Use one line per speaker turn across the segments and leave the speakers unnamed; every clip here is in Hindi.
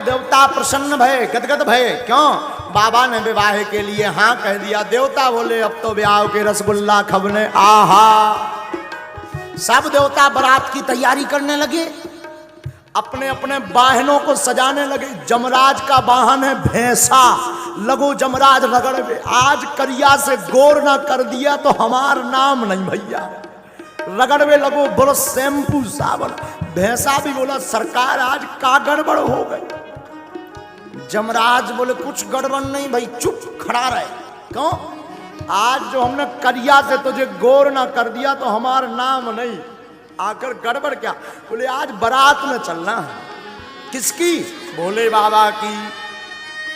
देवता प्रसन्न भय, गदगद भय। क्यों? बाबा ने विवाह के लिए हाँ कह दिया। देवता बोले अब तो ब्याह के रसगुल्ला खबने। आहा, सब देवता बारात की तैयारी करने लगे, अपने अपने वाहनों को सजाने लगे। जमराज का वाहन है भैंसा, लगो जमराज रगड़ में। आज करिया से गोर ना कर दिया तो हमार नाम नहीं भैया। रगड़ में लगो बोलो शैम्पू साबुन। भैंसा भी बोला सरकार आज का गड़बड़ हो गई। जमराज बोले कुछ गड़बड़ नहीं भाई, चुप खड़ा रहे। क्यों? आज जो हमने करिया से तुझे गोर ना कर दिया तो हमारा नाम नहीं। आकर गड़बड़ क्या? बोले आज बारात में चलना है। किसकी? भोले बाबा की।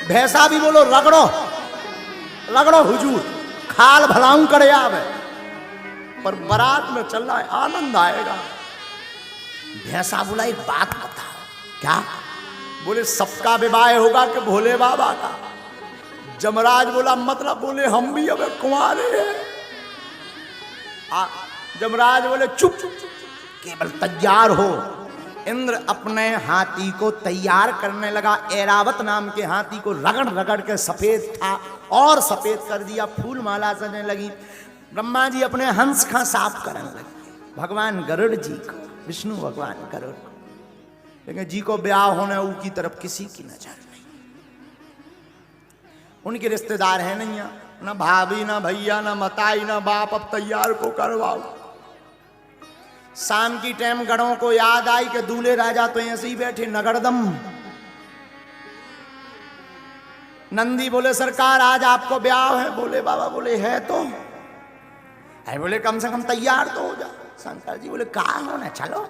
भैंसा भी बोलो रगड़ो रगड़ो हुजूर, खाल भलाऊं करे आवे, पर बारात में चलना है, आनंद आएगा। भैंसा बोला एक बात बताओ। क्या? बोले सबका विवाह होगा कि भोले बाबा का? जमराज बोला मतलब? बोले हम भी अब कुंवारे हैं। जमराज बोले चुप, केवल तैयार हो। इंद्र अपने हाथी को तैयार करने लगा। ऐरावत नाम के हाथी को रगड़ रगड़ के सफेद था और सफेद कर दिया। फूल माला सजने लगी। ब्रह्मा जी अपने हंस का साफ करने लगे। भगवान गरुड़ जी को, विष्णु भगवान गरुड़ को, लेकिन जी को ब्याह होने उनकी तरफ किसी की नजर नहीं। उनके रिश्तेदार है नहीं, ना भाभी ना भैया ना मताई ना बाप। अब तैयार को करवाओ। शाम की टाइम गढ़ों को याद आई कि दूल्हे राजा तो ऐसे ही बैठे नगरदम। नंदी बोले सरकार आज आपको ब्याह है। बोले बाबा बोले है तो है। बोले कम से कम तैयार तो हो जा। शंकर जी बोले कहा होना चलो।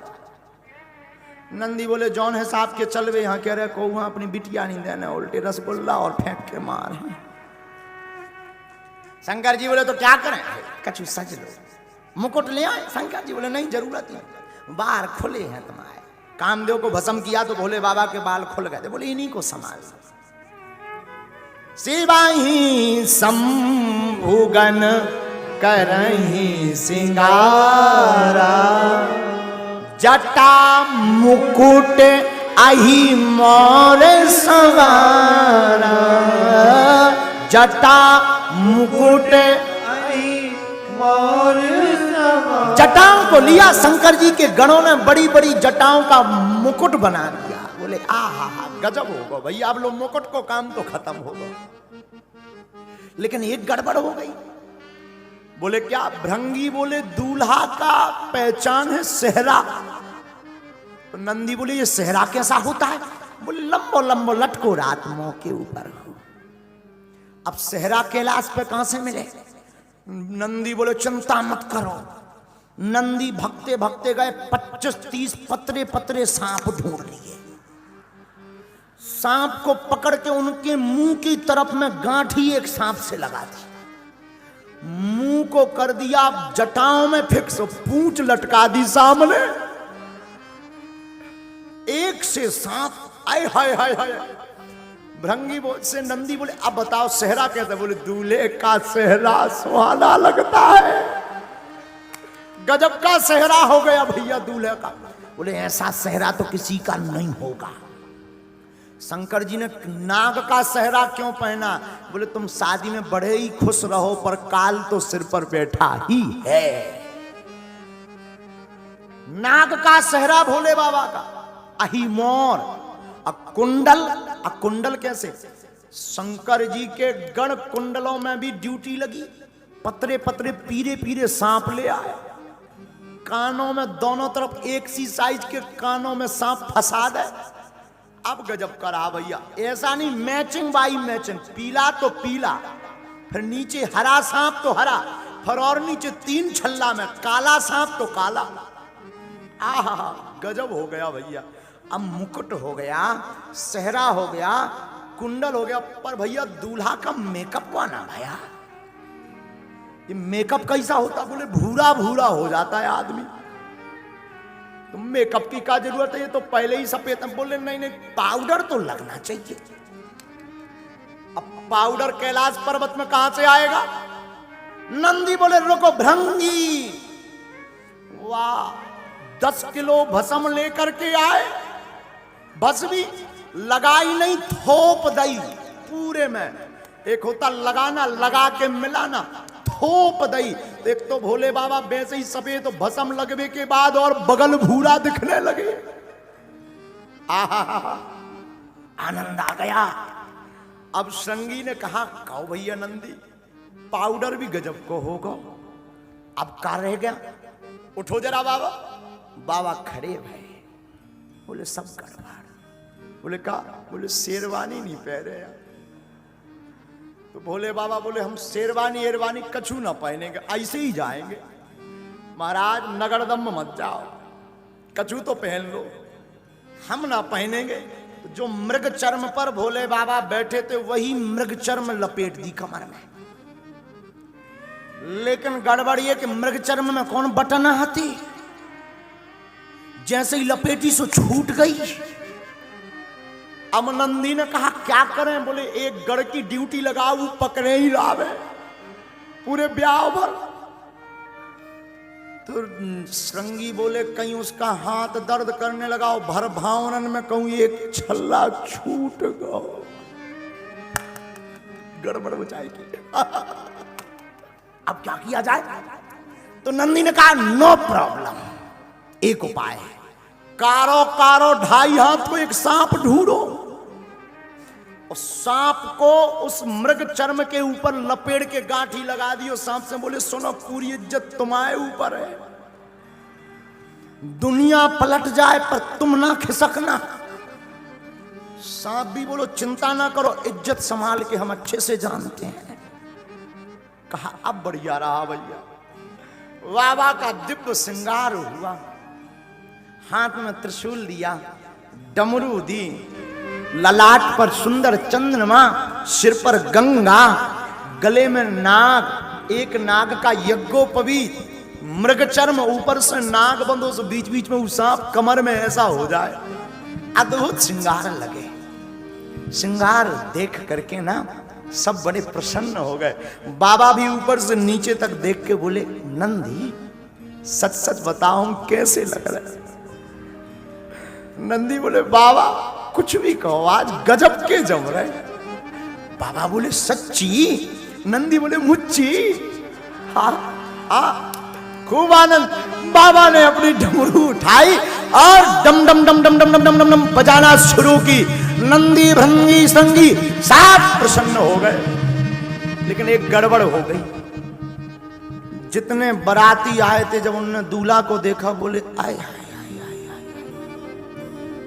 नंदी बोले जौन है साहब के चलवे। यहाँ कह रहे को वहां अपनी बिटिया नहीं देने, उल्टे रसगुल्ला और फेंक के मार। शंकर जी बोले तो क्या करें? कछु सज लो, मुकुट ले आए। शंकर जी बोले नहीं जरूरत नहीं, बाल खुले हैं तुम्हारे। कामदेव को भस्म किया तो भोले बाबा के बाल खुल गए थे। बोले इन्हीं को संभाल। शिवाही शंभुगन करही सिंगारा, जटा मुकुट अहि मोर सवारा। जटा मुकुट अहि मोर सवारा। जटाओं को लिया शंकर जी के गणों ने, बड़ी बड़ी जटाओं का मुकुट बना दिया। बोले आहा गजब होगा भैया, आप लोग मुकुट को काम तो खत्म होगा। लेकिन एक गड़बड़ हो गई। बोले क्या? भृंगी बोले दूल्हा का पहचान है सेहरा। तो नंदी बोले ये सेहरा कैसा होता है? बोले लंबो लंबो लटको रात मों के ऊपर हो। अब सेहरा कैलाश पे कहां से मिले? नंदी बोले चिंता मत करो। नंदी भगते भगते गए 25-30 पतरे पतरे सांप ढूंढ लिए। सांप को पकड़ के उनके मुंह की तरफ में गांठी एक सांप से लगा दी। मुंह को कर दिया जटाओं में फिक्स, पूंछ लटका दी सामने। एक से सांप आए हाय हाय हाय। भृंगी से नंदी बोले अब बताओ सेहरा कैसे? बोले दूल्हे का सेहरा सुहाना लगता है। गजब का सेहरा हो गया भैया दूल्हे का। बोले ऐसा सेहरा तो किसी का नहीं होगा। शंकर जी ने नाग का सेहरा क्यों पहना? बोले तुम शादी में बड़े ही खुश रहो, पर काल तो सिर पर बैठा ही है। नाग का सेहरा भोले बाबा का। अहि मोर अकुंडल। अकुंडल कैसे? शंकर जी के गण कुंडलों में भी ड्यूटी लगी। पतरे पतरे पीरे पीरे सांप ले आए। कानों में दोनों तरफ एक सी साइज के कानों में सांप फंसा दे। अब गजब करा भैया। ऐसा नहीं मैचिंग बाई मैचिंग, पीला तो पीला, फिर नीचे हरा सांप तो हरा, फिर और नीचे 3 छल्ला में काला सांप तो काला। आहा गजब हो गया भैया। अब मुकुट हो गया, सेहरा हो गया, कुंडल हो गया, पर भैया दूल्हा का मेकअप हुआ ना भैया। ये मेकअप कैसा होता? बोले भूरा भूरा हो जाता है आदमी। तो मेकअप की क्या जरूरत है? ये तो पहले ही सफेद। बोले नहीं नहीं पाउडर तो लगना चाहिए। अब पाउडर कैलाश पर्वत में कहां से आएगा? नंदी बोले रुको भृंगी, वाह 10 किलो भस्म लेकर के आए। भस्मी लगाई नहीं, थोप दई पूरे में। एक होता लगाना, लगा के मिलाना, थोप दई। तो एक तो भोले बाबा वैसे ही सफेद, तो भस्म लगने के बाद और बगल भूरा दिखने लगे। आहा, आनंद आ गया। अब श्रृंगी ने कहा, कहो भैया नंदी, पाउडर भी गजब को होगा, अब का रह गया, उठो जरा बाबा। बाबा खड़े भाई, बोले सब गड़बड़। बोले का? बोले शेरवानी नहीं पहने यार। तो भोले बाबा बोले हम शेरवानी एरवानी कछु ना पहनेंगे, ऐसे ही जाएंगे। महाराज नगरदम मत जाओ, कछु तो पहन लो, हम ना पहनेंगे। तो जो मृग चर्म पर भोले बाबा बैठे थे वही मृग चर्म लपेट दी कमर में। लेकिन गड़बड़ ये कि मृग चर्म में कौन बटन आती, जैसे ही लपेटी सो छूट गई। अब नंदी ने कहा क्या करें? बोले एक गढ़ की ड्यूटी लगाओ, वो पकड़े ही लावे पूरे ब्याह भर। तो श्रृंगी बोले कहीं उसका हाथ दर्द करने लगा, भर भावनन में कहूं एक छल्ला छूट गया, गड़बड़ हो जाएगी। अब क्या किया जाए? तो नंदी ने कहा नो प्रॉब्लम, एक उपाय है, कारो कारो 2.5 हाथ को एक सांप ढूंढो, और सांप को उस मृग चर्म के ऊपर लपेट के गांठी लगा दियो। सांप से बोले सुनो, पूरी इज्जत तुम्हारे ऊपर है, दुनिया पलट जाए पर तुम ना खिसकना। सांप भी बोलो चिंता ना करो, इज्जत संभाल के हम अच्छे से जानते हैं। कहा अब बढ़िया रहा भैया। बाबा का दिव्य श्रृंगार हुआ, हाथ में त्रिशूल दिया, डमरू दी, ललाट पर सुंदर चंद्रमा, सिर पर गंगा, गले में नाग, एक नाग का यज्ञोपवीत, मृग चर्म, ऊपर से नाग बंदो से बीच बीच में सांप, कमर में ऐसा हो जाए। अद्भुत श्रृंगार लगे। श्रृंगार देख करके ना सब बड़े प्रसन्न हो गए। बाबा भी ऊपर से नीचे तक देख के बोले नंदी सच सच बताओ कैसे लग रहा है? नंदी बोले बाबा कुछ भी कहो, आज गजब के जम रहे। बाबा बोले सच्ची? नंदी बोले मुच्ची। हाँ हाँ, खूब आनंद। बाबा ने अपनी डमरू उठाई और डम डम डम डम डम डम डम डम डम बजाना शुरू की। नंदी भृंगी श्रृंगी सब प्रसन्न हो गए। लेकिन एक गड़बड़ हो गई। जितने बाराती आए थे, जब उन्होंने दूल्हा को देखा बोले आए आए।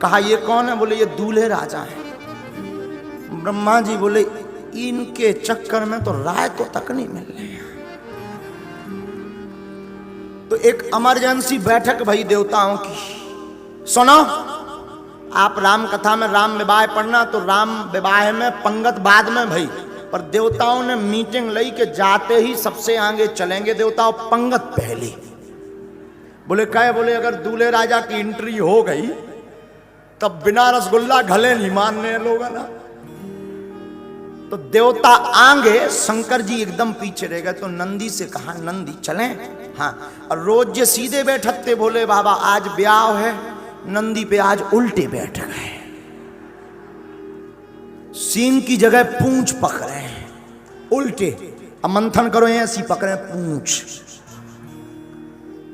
कहा ये कौन है? बोले ये दूल्हे राजा हैं। ब्रह्मा जी बोले इनके चक्कर में तो राय को तक नहीं मिल रही है। तो एक इमरजेंसी बैठक भई देवताओं की। सुनो, आप राम कथा में राम विवाह पढ़ना, तो राम विवाह में पंगत बाद में भई, पर देवताओं ने मीटिंग लई के जाते ही सबसे आगे चलेंगे देवताओं, पंगत पहले। बोले क्या? बोले अगर दूल्हे राजा की एंट्री हो गई तब बिना रसगुल्ला घले नहीं मानने लोग ना। तो देवता आगे, शंकर जी एकदम पीछे रह गए। तो नंदी से कहा नंदी चलें? हाँ। और रोज ये सीधे बैठते भोले बाबा, आज ब्याह है, नंदी पे आज उल्टे बैठ गए। सींग की जगह पूंछ पकड़े हैं उल्टे। अब मंथन करो, ऐसी पकड़े पूंछ।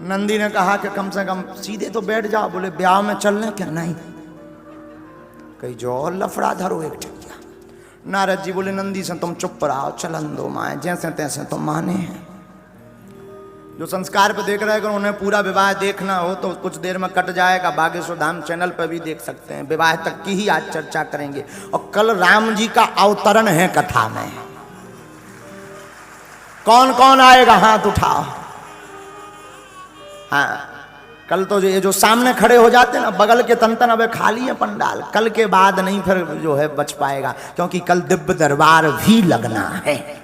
नंदी ने कहा कि कम से कम सीधे तो बैठ जाओ। बोले ब्याह में चलने क्या? नहीं, कहीं जो और लफड़ा धरो एक ठिकिया। नारद जी बोले नंदी से तुम चुप रहो, चलन दो माए, जैसे तैसे तुम माने हैं। जो संस्कार पे देख रहे हैं, उन्हें पूरा विवाह देखना हो तो कुछ देर में कट जाएगा, बागेश्वर धाम चैनल पर भी देख सकते हैं। विवाह तक की ही आज चर्चा करेंगे। और कल राम जी का अवतरण है कथा में। कौन कौन आएगा हाथ उठाओ। हाँ, कल तो ये जो सामने खड़े हो जाते हैं ना, बगल के तन अब खाली है पंडाल। कल के बाद नहीं फिर जो है बच पाएगा, क्योंकि कल दिव्य दरबार भी लगना है।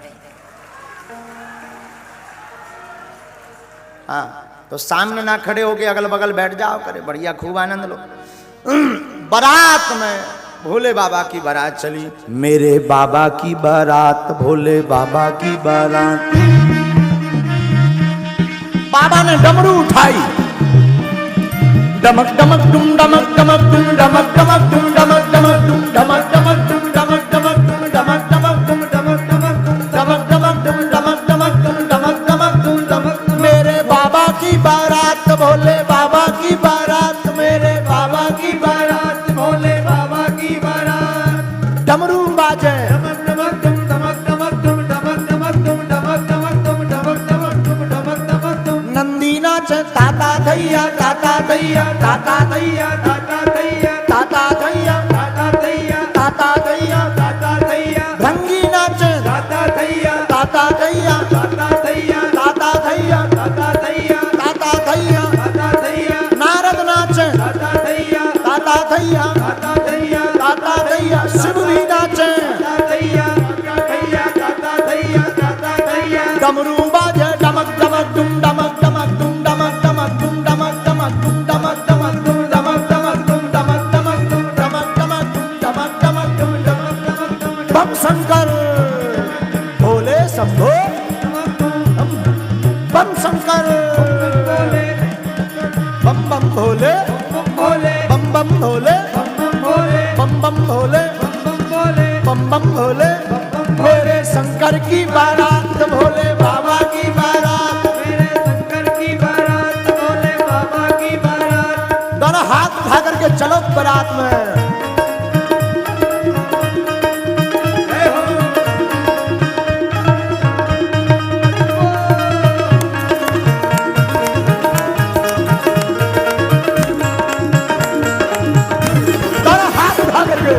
हाँ, तो सामने ना खड़े होके अगल बगल बैठ जाओ करे, बढ़िया खूब आनंद लो। बारात में भोले बाबा की बारात चली। मेरे बाबा की बारात, भोले बाबा की बारात। बाबा ने डमरू उठाई, डमक डमक डुम डमक डमक डुम डमक डमक डुम डमक डमक डुम डमक डमक डुम डमक डमक डुम डमक डमक डुम डमक डमक डुम डमक डमक डुम डमक डमक डुम डमक डमक डुम डमक। मेरे बाबा की बारात भोले बाबा की बारात, मेरे बाबा की बारात भोले बाबा की बारात। डमरू बाजे डमक डमक डुम डमक डमक डुम डमक डमक डुम डमक डमक डुम डमक डमक डुम डमक डमक डुम। नंदी नाचे ताता थैया ताता थैया ताता थैया ताता थैया ताता थैया ताता थैया ताता थैया ताता थैया। भृंगी नाचे ताता थैया ताता थैया ताता थैया ताता थैया ताता थैया ताता थैया ताता थैया। नारद नाचे ताता थैया ताता थैया ताता थैया ताता थैया। शिव भी नाचे ताता थैया ताता थैया ताता थैया ताता थैया। डमरू बाजे डमक डमक डुम डमक डमक डुम डमक डमक डुम डमक डमक डुम डमक डमक डुम डमक डमक डुम डमक डमक डुम डमक डमक डुम डमक डमक डुम डमक डमक डुम। बम शंकर भोले शंभो बम शंकर बम बम भोले बम बम भोले बम बम भोले बम बम भोले। मेरे शंकर की बारात भोले बाबा की बारात, मेरे शंकर की बारात भोले बाबा की बारात। दोनों हाथ उठा करके चलो बारात में। दोनों हाथ उठा करके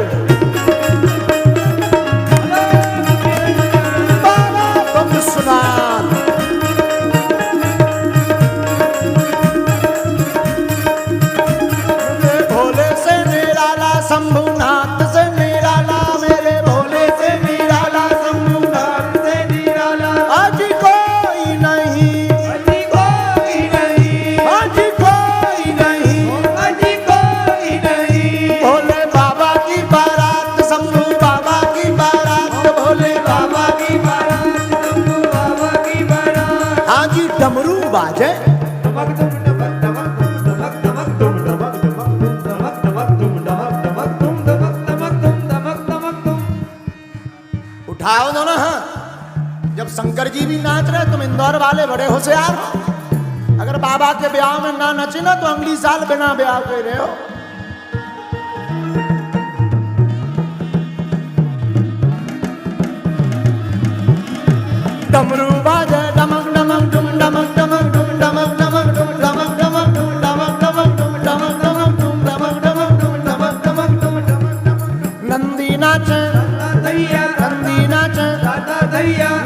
शंभुनाथ से निराला, मेरे भोले से निराला शंभुनाथ से निराला। आज कोई नहीं आज कोई नहीं आज कोई नहीं आज कोई नहीं। भोले बाबा की बारात शंभु बाबा की बारात भोले बाबा की बारात शंभु बाबा की बारात। आज डमरू बाजे डमक डम डमक डमक डमक डमक डम डमक डमक डमक डमक डम डमक डमक डम डमक डमक डम डमक डमक डम। उठाओ दोनों हाथ। जब शंकर जी भी नाच रहे तुम इंदौर वाले बड़े होशियार हो। अगर बाबा के ब्याह में ना नचे ना तो अगली साल बिना ब्याह के रहे हो। डमरू बाजे डमक डमक डुम डमक डमक डुम डमक डमक डुम डमक डमक डुम डमक डमक डुम डमक डमक डुम डमक डमक डुम डमक डमक डुम डमक डमक। नंदी नाचे नंदी नाचे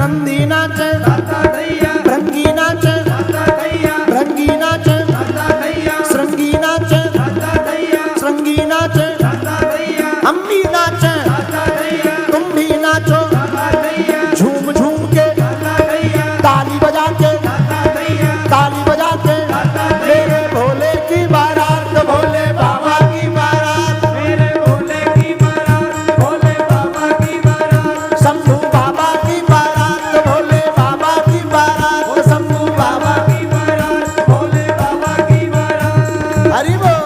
नंदी नाचे भृंगी नाचे भृंगी नाचे श्रृंगी नाचे श्रृंगी नाचे। हम भी नाचे तुम भी नाचो झूम झूम के ताली बजा के ताली बजा के। मेरे भोले की बारात भोले बाबा की बारात, मेरे भोले की बारात भोले बाबा की बारात। शंभू बाबा की बारात भोले बाबा की बारात शंभू बाबा की बारात भोले बाबा की बारात। हरि बोल।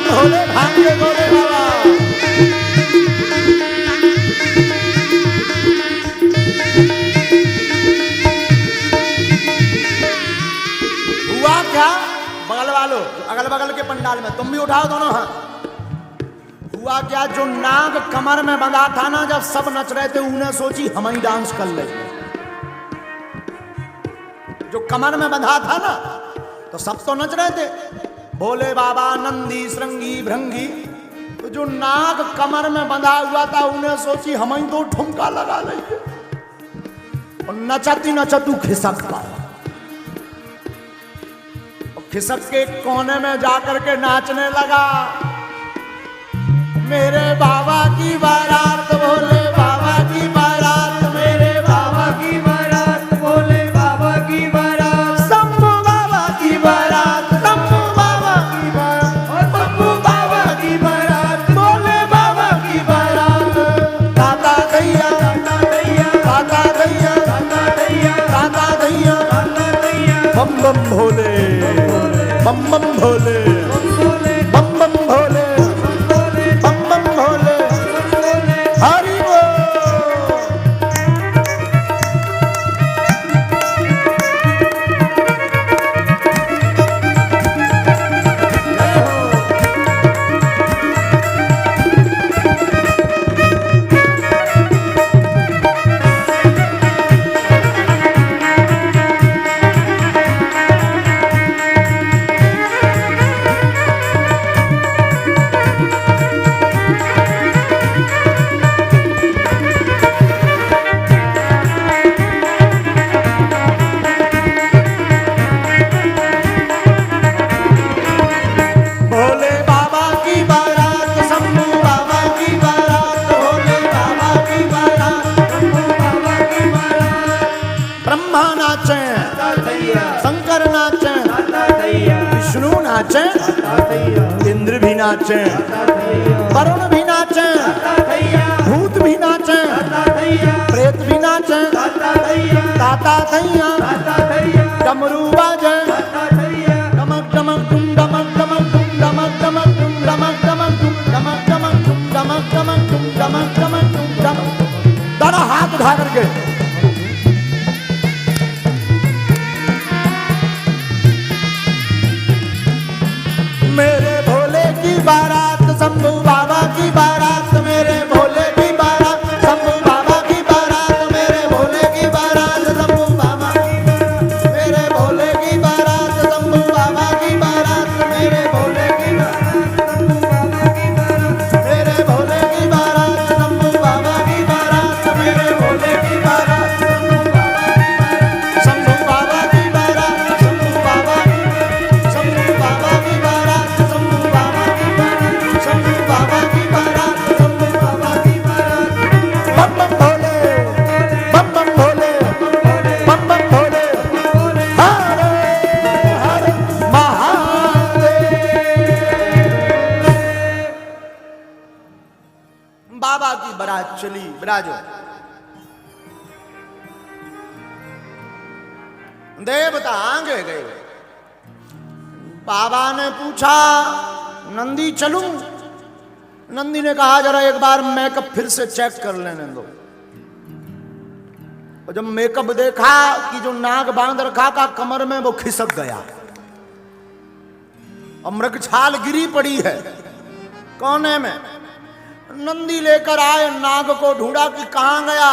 भोले भांगे गोरे बाबा। हुआ क्या बगल वालों अगल बगल के पंडाल में तुम भी उठाओ दोनों हाथ। हुआ क्या जो नाग कमर में बंधा था ना, जब सब नच रहे थे उन्हें सोची हम ही डांस कर ले। जो कमर में बंधा था ना तो सब तो नच रहे थे भोले बाबा नंदी श्रृंगी भृंगी। तो जो नाग कमर में बंधा हुआ था उन्हें सोची हम ही तो ठुमका लगा लेंगे। और नचती नचतू खिसक पाया। खिसक के कोने में जाकर के नाचने लगा। मेरे बाबा की बारात भोले बाबा की बारात, मेरे बाबा की बारात भोले बाबा की बारात। शंभू बम भोले, बम बम भोले, बम बम भोले, बम बम भोले, हरि बोल। इंद्र भी नाचे, वरुण भी नाचे, भूत भी नाचे, प्रेत भी नाचे, ताता थैया डमरू बाजे, डमक डमक डुम डमक डमक डुम डमक डमक डुम डमक डमक डुम डमक डमक डुम डमक डमक डुम डमक डमक डुम डमक। दोनों हाथ उठा करके मेरे भोले की बारात, शंभू बाबा की बारात, मेरे भोले की बारात, शंभू बाबा की बारात, मेरे भोले की बारात, शंभू बाबा की बारात, मेरे भोले की बारात, शंभू बाबा की बारात, मेरे भोले की बारात, शंभू बाबा की बारात, मेरे भोले की बारात, शंभू बाबा की बारात, मेरे भोले की बारात, शंभू बाबा की बारात, शंभू बाबा की बारात, शंभू बाबा की बारात, शंभू बाबा की बारात, शंभू बाबा की बारात, शंभू बाबा की बारात, बम बम भोले, बम बम भोले, बम बम भोले, हर हर महादेव। बाबा की बारात चली, विराजो। देवता आगे गए। बाबा ने पूछा नंदी चलूं? नंदी ने कहा जरा एक बार मेकअप फिर से चेक कर लेने दो। और जब मेकअप देखा कि जो नाग बांध रखा था कमर में वो खिसक गया और मृगछाल गिरी पड़ी है कोने में। नंदी लेकर आए, नाग को ढूंढा कि कहां गया,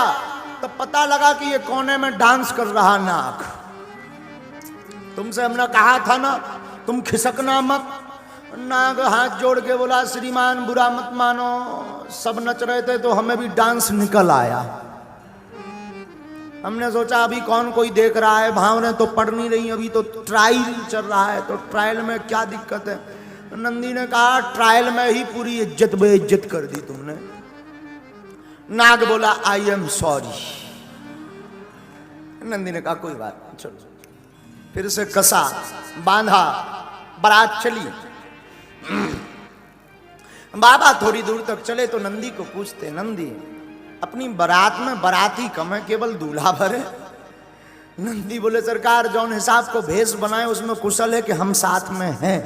तो पता लगा कि ये कोने में डांस कर रहा नाग। तुमसे हमने कहा था ना तुम खिसकना मत। नाग हाथ जोड़ के बोला श्रीमान बुरा मत मानो, सब नच रहे थे तो हमें भी डांस निकल आया। हमने सोचा अभी कौन कोई देख रहा है, भावनें तो पड़ नहीं रही, अभी तो ट्रायल चल रहा है, तो ट्रायल में क्या दिक्कत है। नंदी ने कहा ट्रायल में ही पूरी इज्जत बेइज्जत कर दी तुमने। नाग बोला आई एम सॉरी। नंदी ने कहा कोई बात नहीं, चलो। फिर से कसा, बांधा, बारात चली। बाबा थोड़ी दूर तक चले तो नंदी को पूछते, नंदी अपनी बारात में बाराती कम है, केवल दूल्हा भर है। नंदी बोले सरकार जौन हिसाब को भेष बनाए उसमें कुशल है कि हम साथ में हैं,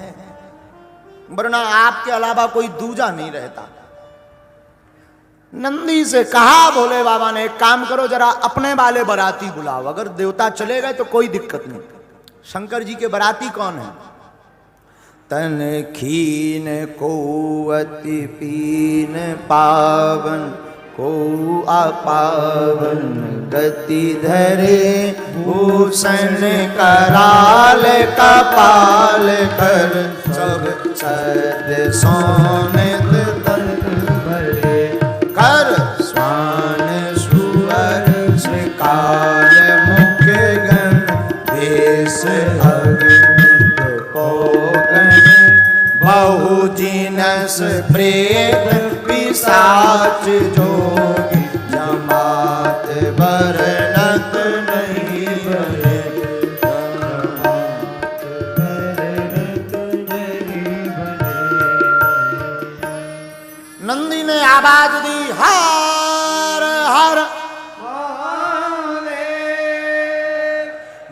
वरना आपके अलावा कोई दूजा नहीं रहता। नंदी से कहा भोले बाबा ने एक काम करो जरा अपने वाले बाराती बुलाओ, अगर देवता चले गए तो कोई दिक्कत नहीं। शंकर जी के बाराती कौन है? तन खीन को अति पीन पावन को अपावन गति धरे भूषण कराल कपाल कर सब सद सोनित तन भरे कर स्वान सुअर श्रीकाल मुख्य गण देश अग्नित को गण बहु जिनस प्रेत पिशाच जोगी जमात बरनत नहीं बरे। नंदी ने आवाज दी हर हर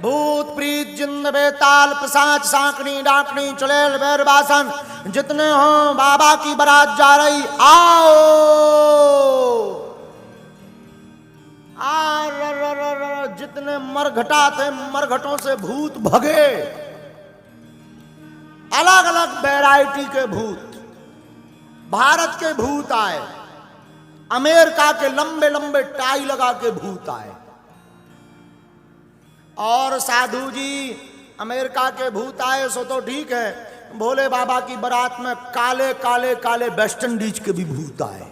भूत प्रीत जिंद छंद बेताल पिशाच सांकनी डाकनी चुड़ैल बैरबासन जितने हो बाबा की बारात जा रही, आओ जितने मरघटा थे मरघटों से भूत भगे, अलग अलग वैरायटी के भूत। भारत के भूत आए, अमेरिका के लंबे लंबे टाई लगा के भूत आए। और साधु जी अमेरिका के भूत आए सो तो ठीक है, भोले बाबा की बारात में काले काले काले वेस्ट इंडीज के भी भूत आए।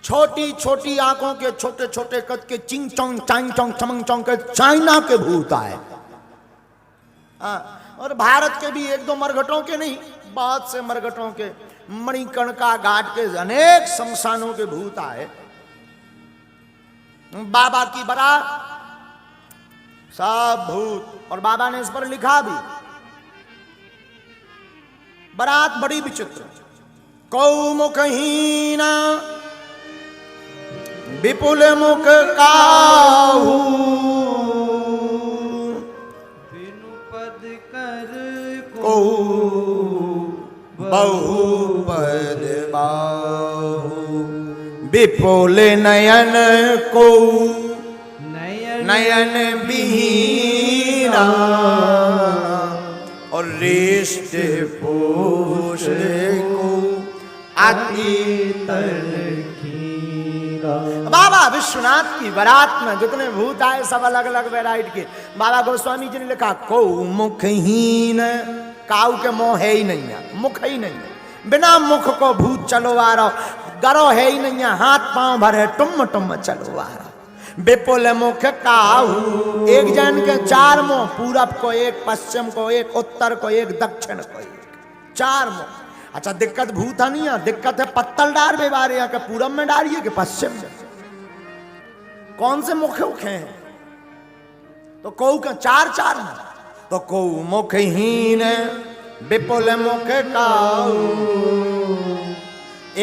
छोटी छोटी आंखों के छोटे छोटे कद के चिंग चोंग चांग चोंग चमंग चोंग के चाइना के भूत आए। और भारत के भी एक दो मरघटों के नहीं, बहुत से मरघटों के, मणिकर्णिका घाट के अनेक शमशानों के भूत आए। बाबा की बारात सब भूत। और बाबा ने इस पर लिखा भी, बारात बड़ी विचित्र। कौ मुखहीना विपुल मुख काहू,
बिनु पद कर
को बहुपद बाहु, विपुल नयन को नयन बिहीना, और रेष्ट पोष को अति तलखीना। बाबा विश्वनाथ की बारात में जितने भूत आए सब अलग अलग वैरायटी के। बाबा गोस्वामी जी ने लिखा, को मुखहीन, काऊ के मुंह है ही नहीं है, मुख ही नहीं है, बिना मुख को भूत चलो आ रहा, गरो है ही नहीं है, हाथ पांव भर है, टुम टुम चलो आ रहा। विपुल मुख काहू, एक जन के चार मुंह, पूरब को एक, पश्चिम को एक, उत्तर को एक, दक्षिण को एक, चार मुंह। अच्छा दिक्कत भूत नहीं है, दिक्कत है पत्तल डार बेवारे के पूरब में डालिए कि पश्चिम में, कौन से मुख हैं? तो कौ के चार चार में, तो कौ मुखहीन विपुल मुख काहू।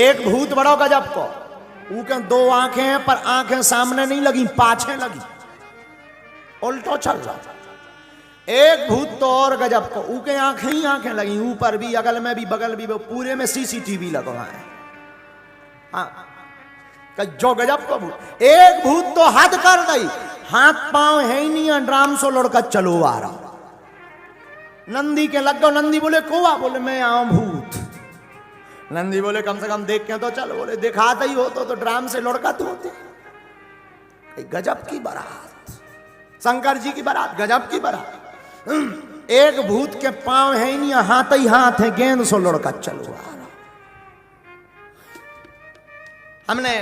एक भूत बड़ो गजब को, ऊके दो आंखें हैं पर आंखें सामने नहीं लगी, पाछे लगी, उल्टो चल रहा। एक भूत तो और गजब को, ऊके आंखें ही आंखें लगी, ऊपर भी, अगल में भी, बगल भी, पूरे में सीसीटीवी लगवाए। हाँ जो गजब को भूत। एक भूत तो हद कर गई, हाथ पांव है ही नहीं, ड्राम सो लड़का चलो आ रहा। नंदी के लग गो, नंदी बोले कोआ, बोले मैं आऊं भूत। नंदी बोले कम से कम देख के तो चल, बोले दिखाता ही हो तो ड्राम से लड़का तो होते। गजब की बारात, शंकर जी की बारात, गजब की बारात। एक भूत के पांव है ही नहीं, हाथ ही हाथ है, गेंद सो लड़का चलो आ रहा। हमने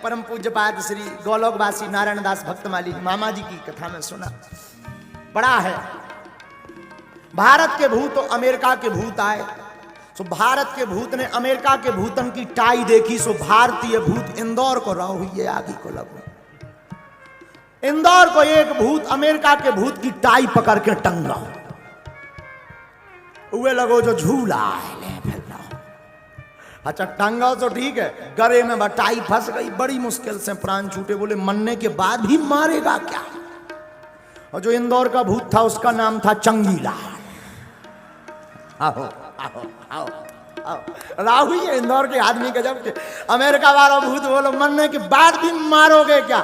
परम पूज्य पाद श्री गोलोकवासी नारायण दास भक्तमाली मामा जी की कथा में सुना, बड़ा है। भारत के भूत तो अमेरिका के भूत आए, सो भारत के भूत ने अमेरिका के भूतन की टाई देखी, सो भारतीय भूत इंदौर को रहो हुई है, आगे को लगो। इंदौर को एक भूत अमेरिका के भूत की टाई पकड़ के टंगा, उए लगो जो झूला है ले फिर लो। अच्छा टंगा तो ठीक है, गले में टाई फंस गई, बड़ी मुश्किल से प्राण छूटे, बोले मरने के बाद भी मारेगा क्या। और जो इंदौर का भूत था उसका नाम था चंगीलाल। आओ आओ आओ आओ, राहु ये इंदौर के आदमी गजब के। अमेरिका वाला भूत बोलो मरने के बाद भी मारोगे क्या।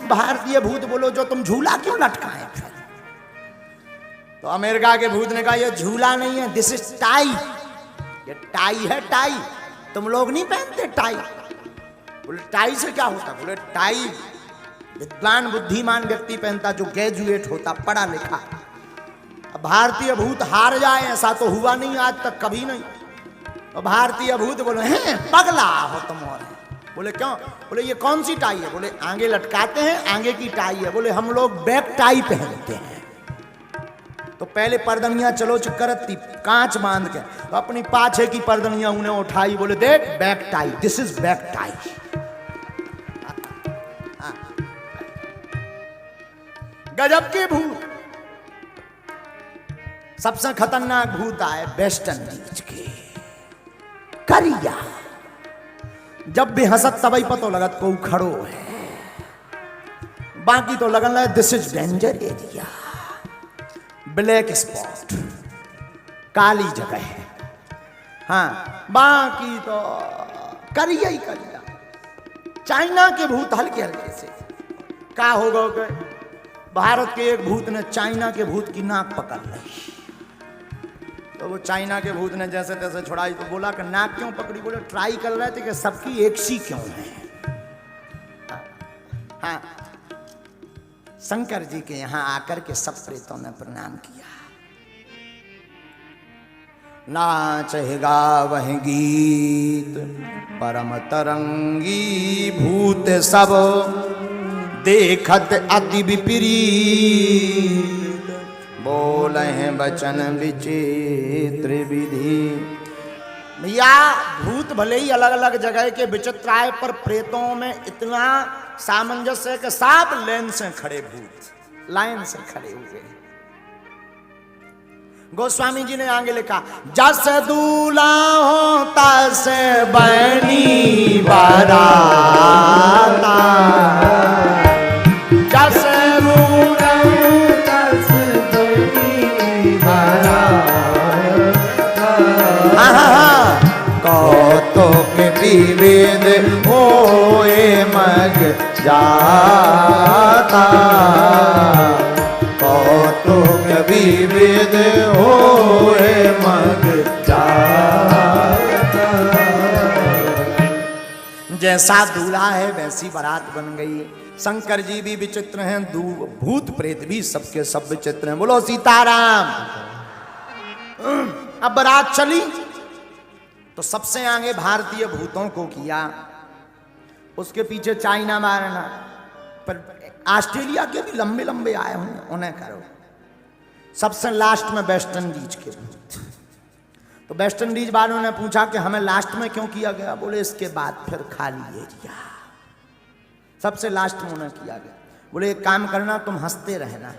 भारतीय भूत बोलो जो तुम झूला क्यों लटकाए। तो अमेरिका के भूत ने कहा ये झूला नहीं है, दिस इज टाई, ये टाई है, टाई। तुम लोग नहीं पहनते टाई। बोले टाई से क्या होता। बोले टाई विद्वान बुद्धिमान व्यक्ति पहनता, जो ग्रेजुएट होता, पढ़ा लिखा। भारतीय भूत हार जाए ऐसा तो हुआ नहीं आज तक, कभी नहीं। तो भारतीय भूत बोले हैं पगला हो तुम। और बोले क्यों। बोले ये कौन सी टाई है। बोले आगे लटकाते हैं, आगे की टाई है। बोले हम लोग बैक टाई पहनते हैं। तो पहले पर्दनियां चलो करती कांच बांध के, तो अपनी पाछे की पर्दनियां उन्हें उठाई, बोले देख back tie, this is back tie. गजब के भूत। सबसे खतरनाक भूत आए वेस्ट इंडीज के, करिया। जब भी हंसत तबई पतो लगत को खड़ो है। बाकी तो लगन लगे this is danger area, black spot, काली जगह है। हाँ, बाकी तो करिया ही करिया। चाइना के भूत हल्के हल्के से का हो गए, भारत के एक भूत ने चाइना के भूत की नाक पकड़ ली। तो वो चाइना के भूत ने जैसे तैसे छुड़ाई तो बोला कि नाक क्यों पकड़ी? बोले ट्राई कर रहे थे कि सबकी एक सी क्यों है। हाँ, शंकर जी के यहां आकर के सब प्रेतों ने प्रणाम किया। नाचेगा वह गीत परम तरंगी, भूत सब देखत अति विपरीत, बोले हैं वचन विचित्र विधि। भैया भूत भले ही अलग अलग जगह के विचित्र आए, पर प्रेतों में इतना सामंजस्य है कि साफ लाइन से खड़े भूत लाइन से खड़े हुए। गोस्वामी जी ने आगे लिखा, जस दूल्हा होता से बनी बाराता, जस दूल्हा होता से बनी बाराता, कौतुक विविध होए मग जाता, कौतुक विविध होए मग जाता। जैसा दूल्हा है वैसी बारात बन गई। शंकर जी भी विचित्र हैं, भूत प्रेत भी सबके सब विचित्र हैं। बोलो सीताराम। अब बारात चली तो सबसे आगे भारतीय भूतों को किया, उसके पीछे चाइना मारना, पर ऑस्ट्रेलिया के भी लंबे लंबे आए होंगे, उन्हें करो। सबसे लास्ट में वेस्ट इंडीज के भूत। तो वेस्ट इंडीज वालों ने पूछा कि हमें लास्ट में क्यों किया गया? बोले इसके बाद फिर खाली एरिया, सबसे लास्ट में उन्हें किया गया। बोले एक काम करना, तुम हंसते रहना।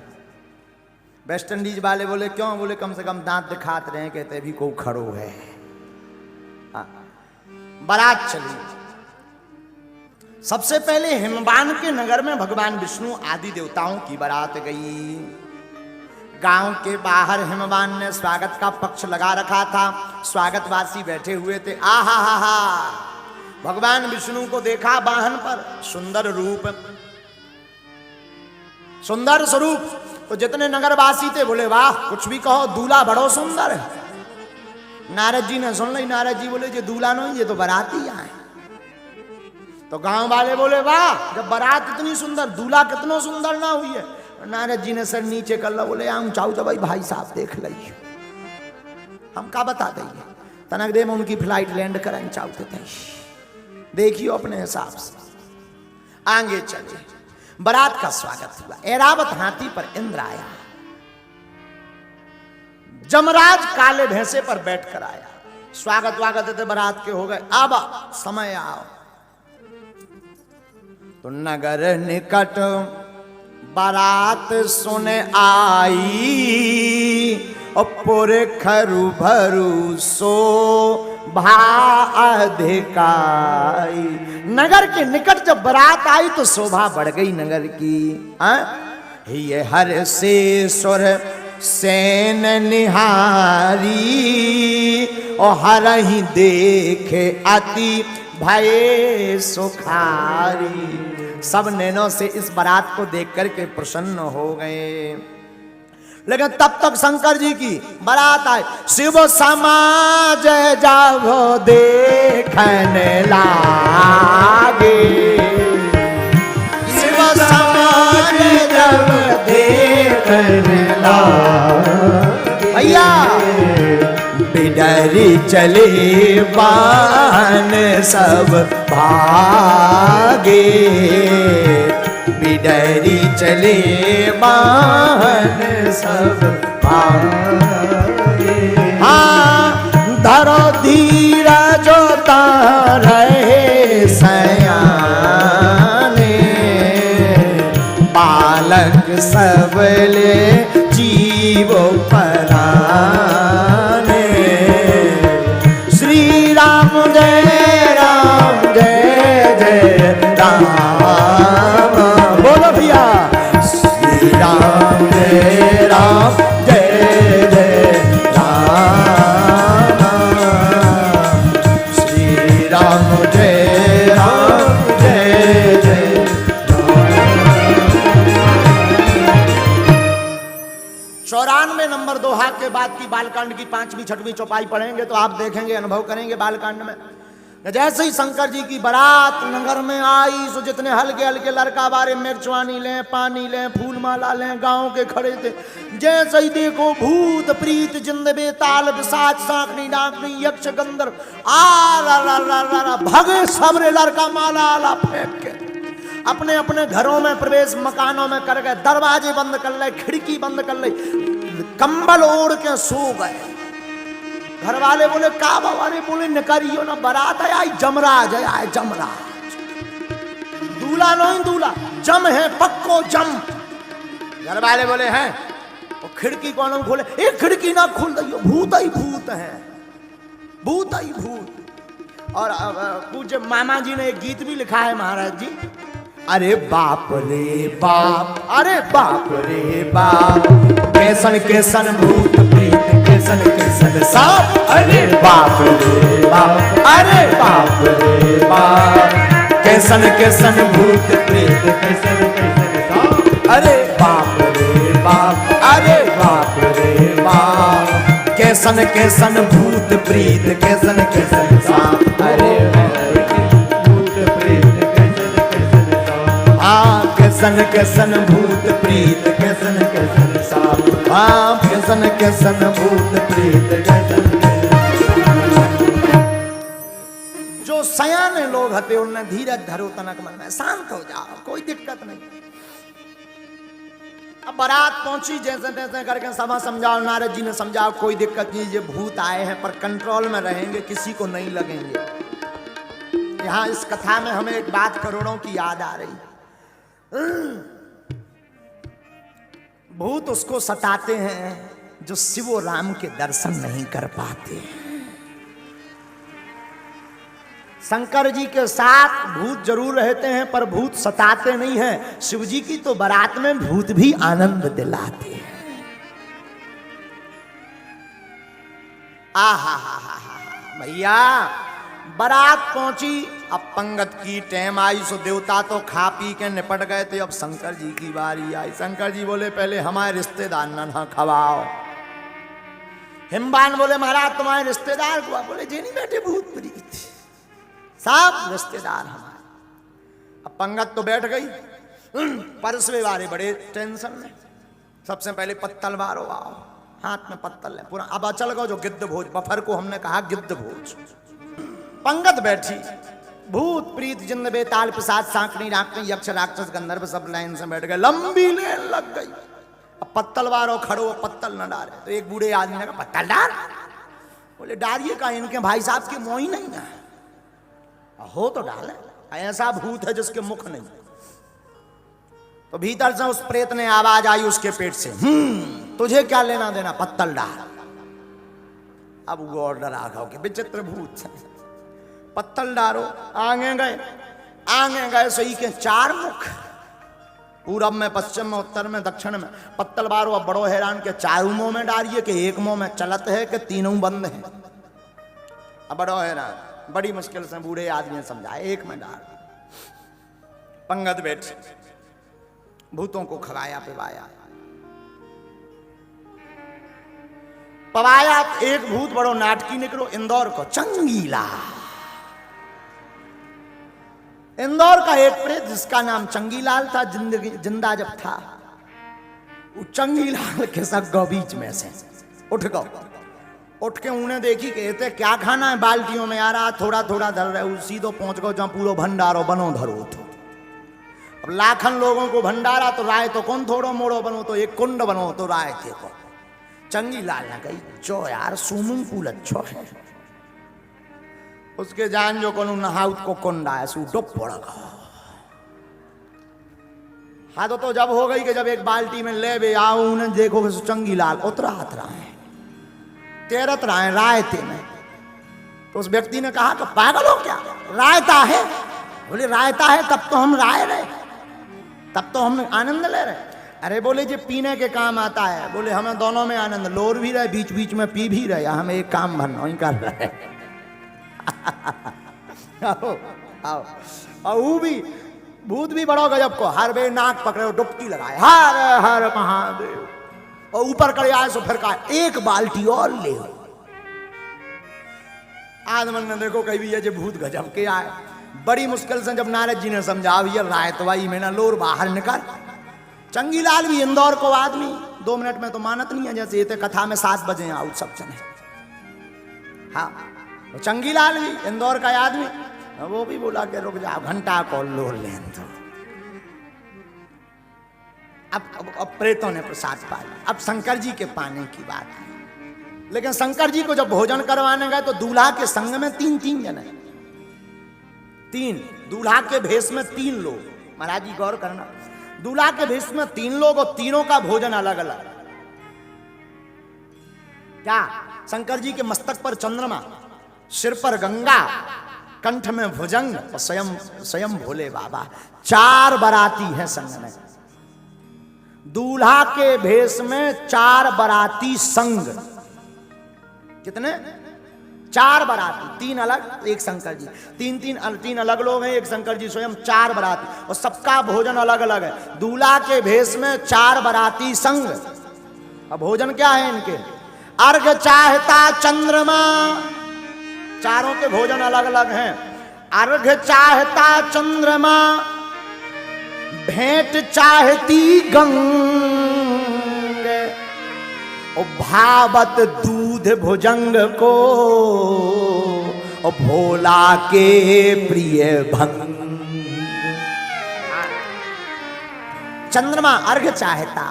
वेस्ट इंडीज वाले बोले क्यों? बोले कम से कम दांत दिखाते रहे, कहते भी को खड़ो है। बारात चली। सबसे पहले हिमवान के नगर में भगवान विष्णु आदि देवताओं की बारात गई। गांव के बाहर हिमवान ने स्वागत का पक्ष लगा रखा था, स्वागतवासी बैठे हुए थे। आहा हा हा, भगवान विष्णु को देखा वाहन पर, सुंदर रूप, सुंदर स्वरूप। तो जितने नगरवासी थे बोले वाह, कुछ भी कहो, दूल्हा बड़ो सुंदर है। नारद जी ने सुन ली। नारद जी बोले ये दूल्हा नहीं, ये तो बाराती आए। तो गांव वाले बोले वाह, जब बारात इतनी सुंदर, दूल्हा कितना सुंदर ना हुई है। नारद जी ने सर नीचे कर ला, बोले हम चाहू तो भाई साहब देख ली, हम का बता देंगे। तनक दे में उनकी फ्लाइट लैंड करें चाहते थे, देखियो अपने हिसाब से। आगे चले, बारात का स्वागत हुआ। ऐरावत हाथी पर इंद्र आया, जमराज काले भैंसे पर बैठकर आया। स्वागत वागत थे बारात के हो गए। अब समय आओ तो नगर निकट बारात सुन आई, और पुर खरु भरु सो भा अधिकाई। नगर के निकट जब बारात आई तो शोभा बढ़ गई नगर की। ये हर से सुर सेन निहारी, और हर ही देखे अति भय सुखारी। सब नैनों से इस बारात को देख करके प्रसन्न हो गए। लेकिन तब तक शंकर जी की बारात आई। शिव समाज जाओ देखने लागे, शिव समाज जब देखने लागे, भैया बिडरी चले बान सब भागे, बिडरी चले बान सब भागे। हाँ धरो धीरज रहे सयाने, बालक सबले जीव पराने। श्री राम जय राम, जय जय राम। बोलो भैया। बात की बालकांड की 5वीं 6वीं चौपाई पढ़ेंगे तो आप देखेंगे, अनुभव करेंगे बालकांड में। जैसे ही शंकर जी की बारात नगर में आई, सो जितने हल्के हल्के लड़का बारे मिर्चवानी लें, पानी लें, फूल माला लें, गांव के खड़े थे। जैसे ही देखो भूत प्रीत जिंद बेताल पिशाच सांकनी डाकनी यक्ष गंधर्व आ रा रा रा रा रा भगे सबरे लड़का माला आला फेंक के अपने अपने घरों में प्रवेश मकानों में कर गए। दरवाजे बंद कर ले, खिड़की बंद कर ले, कंबल ओढ़ के सो गए। घर वाले बोले का बाबा रे, बोले निकरियो ना, बारात है आई, जमराज है आए, जमराज। दूल्हा नहीं दूल्हा, जम है पक्को जम। घर वाले बोले हैं, वो खिड़की कौन खोले, एक खिड़की ना खोल दियो, भूत ही भूत है, भूत ही भूत। और पूज्य मामा जी ने एक गीत भी लिखा है महाराज जी, अरे बाप रे बाप, अरे बाप रे बाप, कैसन कैसन भूत प्रीत, कैसन कैसन सांप, अरे बाप रे बाप, अरे बाप रे बाप, कैसन कैसन भूत प्रीत, कैसन कैसन सांप, अरे बाप रे बाप, अरे बाप रे बाप, कैसन कैसन भूत प्रीत, कैसन कैसन सांप, अरे कैसन कैसन भूत प्रीत, कैसन कैसन सांप, हाँ कैसन कैसन भूत प्रीत, कैसन। जो सयाने लोग हते उनने धीरज धरो तनक मन में, शांत हो जाओ, कोई दिक्कत नहीं। अब बारात पहुंची, जैसे तैसे करके सभा समझाओ, नारद जी ने समझाओ कोई दिक्कत नहीं, ये भूत आए हैं पर कंट्रोल में रहेंगे, किसी को नहीं लगेंगे। यहाँ इस कथा में हमें एक बात करोड़ों की याद आ रही। भूत उसको सताते हैं जो शिव और राम के दर्शन नहीं कर पाते। शंकर जी के साथ भूत जरूर रहते हैं पर भूत सताते नहीं हैं। शिव जी की तो बारात में भूत भी आनंद दिलाते हैं। आहा हा हा हा भैया, बारात पहुंची, अब पंगत की टाइम आई, सो देवता तो खा पी के निपट गए थे। अब शंकर जी की बारी आई। शंकर जी बोले पहले हमारे रिश्तेदार ना खवाओ। हिमबान बोले महाराज तुम्हारे रिश्तेदार को, बोले जी नहीं बैठे भूत प्रीत, सब रिश्तेदार हमारे। अब पंगत तो बैठ गई, परसवे वाले बड़े टेंशन में। सबसे पहले पत्तल बारो आओ, हाथ में पत्तल है पूरा। अब चल गो जो गिद्ध भोज, बफर को हमने कहा गिद्ध भोज। पंगत बैठी, भूत प्रीत जिंद बेताल पिशाच सांकनी डाकनी यक्ष राक्षस गंधर्व सब लाइन से बैठ गए। लंबी लेन लग गई। अब पत्तल वारो खड़ो, पत्तल न डाले तो एक बूढ़े आदमी ने कहा पत्तल डाल। बोले डालिए का, इनके भाई साहब की मोही नहीं है, हो तो डाले। ऐसा भूत है जिसके मुख नहीं। तो भीतर से उस प्रेत ने आवाज आई उसके पेट से, तुझे क्या लेना देना, पत्तल डाल। अब वो ऑर्डर आ गया कि विचित्र भूत है, पत्तल डालो। आगे गए सही के 4 मुख, पूरब में, पश्चिम में, उत्तर में, दक्षिण में। पत्तल बारो। अब बड़ो हैरान के 4 मुंह में डालिए कि एक मुंह में चलत है कि तीनों बंद है। अब बड़ो हैरान, बड़ी मुश्किल से बूढ़े आदमी ने समझाया एक में डाल। पंगत बैठ, भूतों को खवाया पिवाया। पवाया एक भूत बड़ो नाटकी निकलो, इंदौर को चंगीला। इंदौर का एक प्रेत जिसका नाम चंगीलाल था, जिंदा जब था, वो चंगीलाल के सग्गो बीच में से उठ गो। उठ के उन्हें देखी कहते क्या खाना है, बाल्टियों में आ रहा, थोड़ा थोड़ा धर रहे। उसी तो पहुंच गो जहां पूरा भंडारो बनो धरो तो। अब लाखन लोगों को भंडारा तो राय तो कौन थोड़ो मोड़ो बनो, तो एक कुंड बनो तो राय थे को। चंगीलाल ने कही जो यार स्विमिंग पूल अच्छो है, उसके जान जो कोनु नहाउत को कुंड आया सू डुब पड़ेगा। हाँ तो जब हो गई कि जब एक बाल्टी में ले बे आओ, उन्हें देखो कि चंगीलाल उतरा रहा है, तैरत रहा है रायते में। तो उस व्यक्ति ने कहा कि पागल हो क्या, रायता है? बोले रायता है तब तो हम राय रहे, तब तो हम आनंद ले रहे। अरे बोले जो पीने के काम आता है। बोले हमें दोनों में आनंद, लोर भी रहे बीच बीच में पी भी रहे, हम एक काम भरना ही कर रहे। आओ आओ। और वो भी भूत भी बड़ो गजब को, हर बे नाक पकड़े डुबकी लगाए, हर हर महादेव। और ऊपर करे आए सो फिर कहा एक बाल्टी और ले। आदमन ने देखो कहीं भी ये भूत गजब के आए। बड़ी मुश्किल से जब नारद जी ने समझा भैया रायतवाई में ना लोर बाहर निकल। चंगीलाल भी इंदौर को आदमी 2 मिनट में तो मानत नहीं है, जैसे ये कथा में 7 बजे आउट सब चले। हाँ तो चंगीलाल भी इंदौर का आदमी, वो भी बोला कि रुक जाओ घंटा को लोर लें। तो अब प्रेतों ने प्रसाद पाया। अब शंकर जी के पाने की बात है। लेकिन शंकर जी को जब भोजन करवाने गए तो दूल्हा के संग में 3 जने, 3 दूल्हा के भेष में 3 लोग। महाराज जी गौर करना, दूल्हा के भेष में 3 लोग और तीनों का भोजन अलग अलग। क्या? शंकर जी के मस्तक पर चंद्रमा, सिर पर गंगा, कंठ में भुजंग और स्वयं भोले बाबा। 4 बाराती हैं संग में। दूल्हा के भेष में 4 बाराती संग। कितने? 4 बाराती, 3 अलग एक शंकर जी। 3 अलग लोग हैं, एक शंकर जी स्वयं। 4 बाराती और सबका भोजन अलग अलग है। दूल्हा के भेष में 4 बाराती संग। अब भोजन क्या है इनके? अर्घ चाहता चंद्रमा, चारों के भोजन अलग अलग हैं। अर्घ चाहता चंद्रमा, भेंट चाहती गंगे, और भावत दूध भुजंग को, और भोला के प्रिय भंग। चंद्रमा अर्घ चाहता,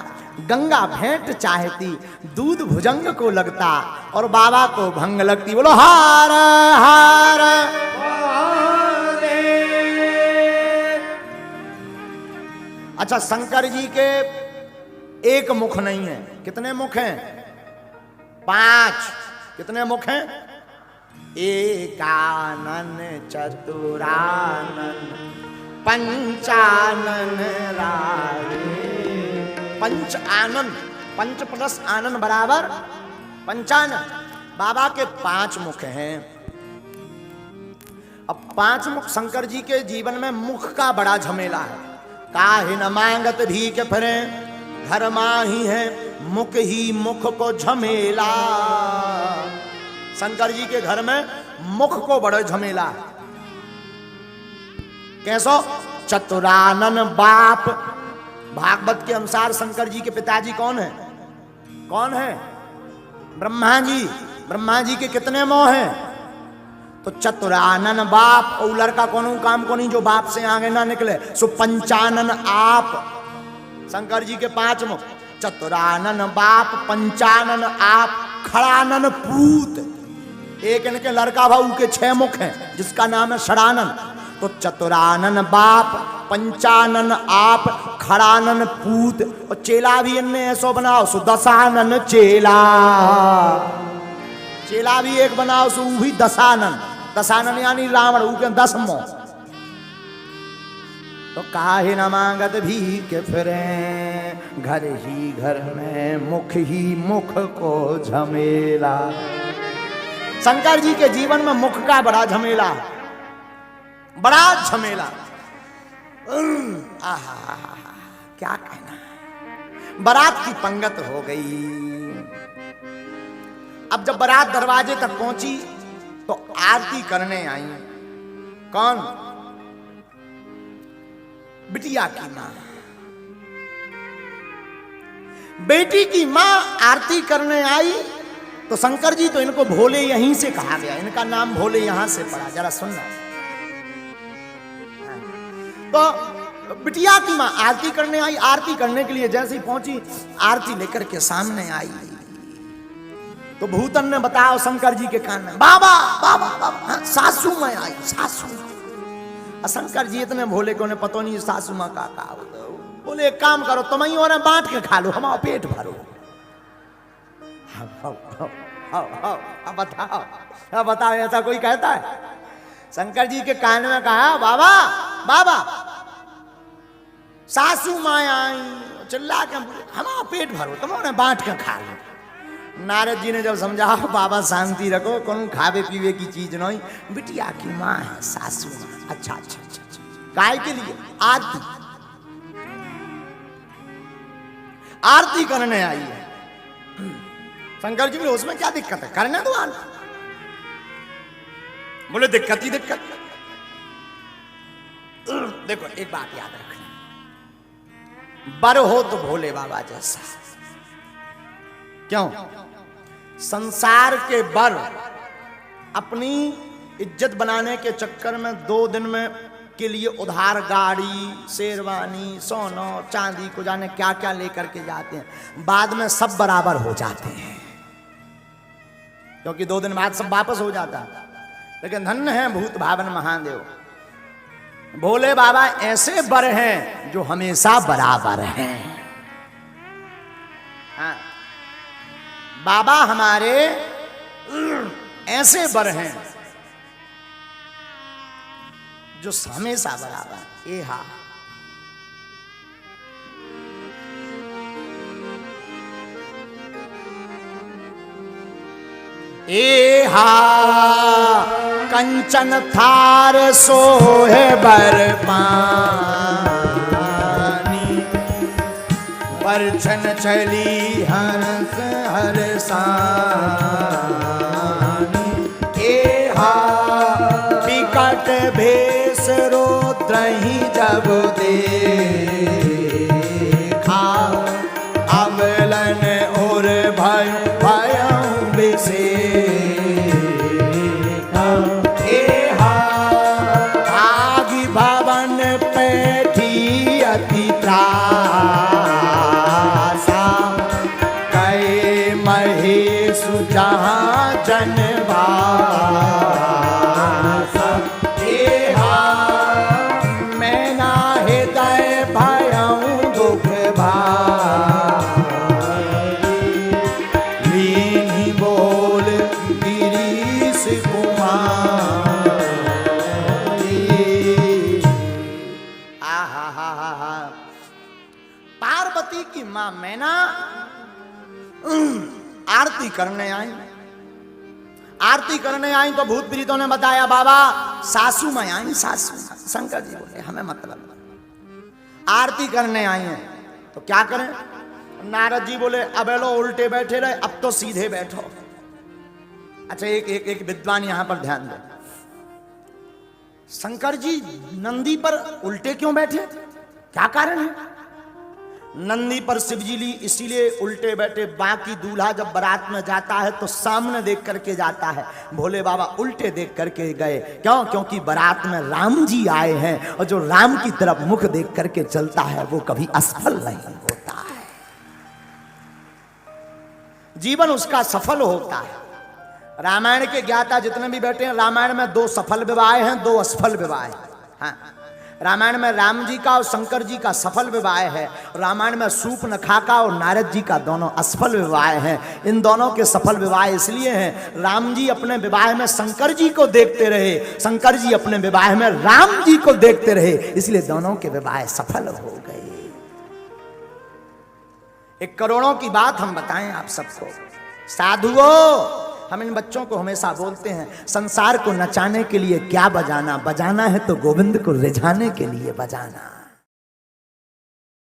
गंगा भेंट चाहती, दूध भुजंग को लगता और बाबा को भंग लगती। बोलो हार हार। अच्छा शंकर जी के एक मुख नहीं है, कितने मुख हैं? 5। कितने मुख हैं? एकानन चतुरानन पंचानन राये। पंच आनन, 5 प्लस आनन बराबर 55। बाबा के 5 मुख हैं। अब 5 मुख शंकर जी के जीवन में मुख का बड़ा झमेला है। काहे न मांगत भी के फिरे, घर माही है मुख ही मुख को झमेला। शंकर जी के घर में मुख को बड़ा झमेला है। कैसो? चतुरानन बाप। भागवत के अनुसार शंकर जी के पिताजी कौन है? कौन है? ब्रह्मा जी। ब्रह्मा जी के कितने मोह हैं? तो चतुरानन बाप। और लड़का कौन काम को नहीं जो बाप से आगे ना निकले। सो पंचानन आप। शंकर जी के 5 मुख। चतुरानन बाप, पंचानन आप, खड़ानन पूत। एक इनके लड़का भाऊ के 6 मुख हैं जिसका नाम है षडानन। तो चतुरानन बाप, पंचानन आप, खड़ानन पूत, और चेला भी इनने ऐसो बनाओ सो दशानन चेला। चेला भी एक बनाओ सो भी दशानन। दशानन यानी रावण, उनके 10 मोह। तो काहे न मांगत भी के फिरे, घर ही घर में मुख ही मुख को झमेला। शंकर जी के जीवन में मुख का बड़ा झमेला, बड़ा झमेला। आहा क्या कहना। बारात की पंगत हो गई। अब जब बारात दरवाजे तक पहुंची तो आरती करने आई। कौन? बिटिया की मां। बेटी की मां आरती करने आई। तो शंकर जी तो इनको भोले यहीं से कहा गया, इनका नाम भोले यहां से पड़ा। जरा सुनना। तो बिटिया की मां आरती करने आई। आरती करने के लिए जैसे ही पहुंची, आरती लेकर के सामने आई तो भूतन ने बताया शंकर जी के कान में, बाबा बाबा बाबा। हाँ, सासू मां आई, सासू। शंकर जी इतने भोले को ने पता नहीं सासू मां का बोले एक काम करो तुम ही और बांट के खा लो, हमारा पेट भरो। अब बताओ ऐसा कोई कहता है? शंकर जी के कान में कहा, बाबा बाबा सासू माँ आई, चिल्ला के हमारा पेट भरो तुम बांट के खा लो। नारद जी ने जब समझा, बाबा शांति रखो, कौन खावे पीवे की चीज नहीं, बिटिया की माँ है सासू माँ। अच्छा अच्छा अच्छा अच्छा। काय के लिए? आरती। आरती करने आई है। शंकर जी बोले उसमें क्या दिक्कत है, करने दो आना। बोले दिक्कत ही दिक्कत। देखो एक बात याद रखना, बर हो तो भोले बाबा जैसा। क्यों? संसार के बर अपनी इज्जत बनाने के चक्कर में 2 दिन में के लिए उधार गाड़ी, शेरवानी, सोना, चांदी को जाने क्या क्या लेकर के जाते हैं, बाद में सब बराबर हो जाते हैं, क्योंकि 2 दिन बाद सब वापस हो जाता है। लेकिन धन्य है भूत भावन महादेव, भोले बाबा ऐसे बर हैं जो हमेशा बराबर हैं। हाँ, बाबा हमारे ऐसे बर हैं जो हमेशा बराबर। ए हा ए हा कंचन थार सोहे बर पानी, परछन चली हंस हरसानी। ए हा विकट भेष रोद्रहि जब देखा, अमलन और भय भयं विषेका। ए हा आगि भवन पैठी अति त्रासा, कहे महेशु जहाँ जनवासा। ए हा मैना हृदय भयं दुख भारी, लीनी बोल गिरीश कुमारी। आहा हा हा हा। पार्वती की मां मैना आरती करने आई। आरती करने आई तो भूत प्रीतों ने बताया बाबा सासू में आई, सासू। शंकर जी बोले हमें मतलब, आरती करने आई हैं तो क्या करें? नारद जी बोले अब लो उल्टे बैठे रहे, अब तो सीधे बैठो। अच्छा एक विद्वान यहां पर ध्यान दो, शंकर जी नंदी पर उल्टे क्यों बैठे, क्या कारण है? नंदी पर शिवजी ली इसीलिए उल्टे बैठे, बाकी दूल्हा जब बारात में जाता है तो सामने देख करके जाता है, भोले बाबा उल्टे देख करके गए। क्यों? क्योंकि बारात में राम जी आए हैं और जो राम की तरफ मुख देख करके चलता है वो कभी असफल नहीं होता है, जीवन उसका सफल होता है। रामायण के ज्ञाता जितने भी बैठे हैं, रामायण में 2 सफल विवाह हैं, 2 असफल विवाह हैं। हाँ, रामायण में राम जी का और शंकर जी का सफल विवाह है, रामायण में सूर्पनखा का और नारद जी का दोनों असफल विवाह हैं। इन दोनों के सफल विवाह इसलिए हैं, राम जी अपने विवाह में शंकर जी को देखते रहे, शंकर जी अपने विवाह में राम जी को देखते रहे, इसलिए दोनों के विवाह सफल हो गए। एक करोड़ों की बात हम बताएं आप सबको, साधुओं हम इन बच्चों को हमेशा बोलते हैं, संसार को नचाने के लिए क्या बजाना, बजाना है तो गोविंद को रिझाने के लिए बजाना।